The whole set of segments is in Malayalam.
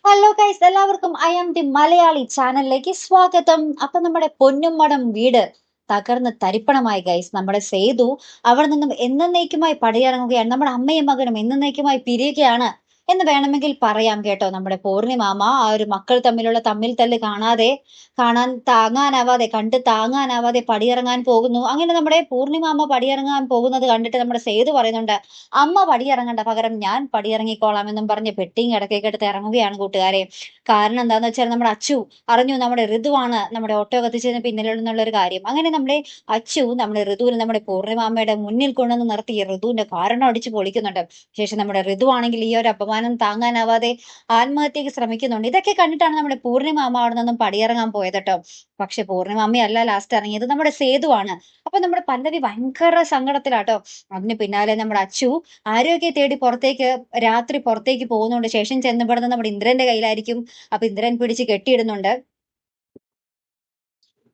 ഹലോ ഗൈസ്, എല്ലാവർക്കും ഐ ആം ദി മലയാളി ചാനലിലേക്ക് സ്വാഗതം. അപ്പൊ നമ്മുടെ പൊന്നുമ്മടം വീട് തകർന്ന് തരിപ്പണമായി ഗൈസ്. നമ്മുടെ സേതു അവിടെ നിന്നും എന്നേക്കുമായി പടിയിറങ്ങുകയാണ്. നമ്മുടെ അമ്മയും മകനും എന്നേക്കുമായി പിരിയുകയാണ് എന്ന് വേണമെങ്കിൽ പറയാം കേട്ടോ. നമ്മുടെ പൂർണിമാമ ആ ഒരു മക്കൾ തമ്മിലുള്ള തമ്മിൽ തല്ല് കണ്ട് താങ്ങാനാവാതെ പടിയിറങ്ങാൻ പോകുന്നു. അങ്ങനെ നമ്മുടെ പൂർണിമാമ പടിയിറങ്ങാൻ പോകുന്നത് കണ്ടിട്ട് നമ്മുടെ സേതു പറയുന്നുണ്ട്, അമ്മ പടിയിറങ്ങണ്ട, പകരം ഞാൻ പടിയിറങ്ങിക്കോളാം എന്നും പറഞ്ഞ് പെട്ടിയും കിടക്കയൊക്കെ എടുത്ത് ഇറങ്ങുകയാണ് കൂട്ടുകാരെ. കാരണം എന്താന്ന് വെച്ചാൽ നമ്മുടെ അച്ചു അറിഞ്ഞു നമ്മുടെ ഋതുവാണ് നമ്മുടെ ഓട്ടോ കത്തിച്ചതിന് പിന്നിലുള്ള ഒരു കാര്യം. അങ്ങനെ നമ്മുടെ അച്ചു നമ്മുടെ ഋതുവിനെ നമ്മുടെ പൂർണിമാമയുടെ മുന്നിൽ കൊണ്ടുവന്ന് നിർത്തി ഋതുവിന്റെ കാരണം അടിച്ച് പൊളിക്കുന്നുണ്ട്. ശേഷം നമ്മുടെ ഋതുവാണെങ്കിൽ ഈ ഒരു അപമാനം താങ്ങാനാവാതെ ആത്മഹത്യക്ക് ശ്രമിക്കുന്നുണ്ട്. ഇതൊക്കെ കണ്ടിട്ടാണ് നമ്മുടെ പൂർണിമാമ അവിടെ നിന്നും പടിയിറങ്ങാൻ പോയത് കേട്ടോ. പക്ഷെ പൂർണിമാമയല്ല ലാസ്റ്റ് ഇറങ്ങിയത്, നമ്മുടെ സേതുവാണ്. അപ്പൊ നമ്മുടെ പല്ലവി ഭയങ്കര സങ്കടത്തിലാട്ടോ. അതിന് പിന്നാലെ നമ്മുടെ അച്ചു ആരോഗ്യ തേടി രാത്രി പുറത്തേക്ക് പോകുന്നുണ്ട്. ശേഷം ചെന്നപ്പെടുന്നത് നമ്മുടെ ഇന്ദ്രന്റെ കയ്യിലായിരിക്കും. അപ്പൊ ഇന്ദ്രൻ പിടിച്ച് കെട്ടിയിടുന്നുണ്ട്.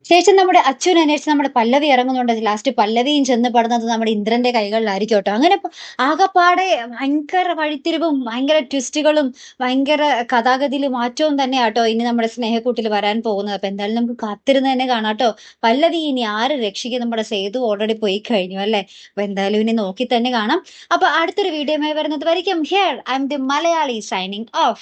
ശേഷം നമ്മുടെ അച്ഛനെ അന്വേഷിച്ച് നമ്മുടെ പല്ലവി ഇറങ്ങുന്നുണ്ട്. ലാസ്റ്റ് പല്ലവിയും ചെന്നപ്പെടുന്നത് നമ്മുടെ ഇന്ദ്രന്റെ കൈകളിലായിരിക്കും കേട്ടോ. അങ്ങനെ ആകപ്പാടെ ഭയങ്കര വഴിത്തിരിവും ഭയങ്കര ട്വിസ്റ്റുകളും ഭയങ്കര കഥാഗതിയിൽ മാറ്റവും തന്നെയാട്ടോ ഇനി നമ്മുടെ സ്നേഹക്കൂട്ടിൽ വരാൻ പോകുന്നത്. അപ്പൊ എന്തായാലും നമുക്ക് കാത്തിരുന്ന് തന്നെ കാണാം കേട്ടോ. പല്ലവി ഇനി ആര് രക്ഷിക്കും? നമ്മുടെ സേതു ഓൾറെഡി പോയി കഴിഞ്ഞു അല്ലേ. അപ്പൊ എന്തായാലും ഇനി നോക്കി തന്നെ കാണാം. അപ്പൊ അടുത്തൊരു വീഡിയോയുമായി വരുന്നത് വരയ്ക്കും here I M the Malayali signing off.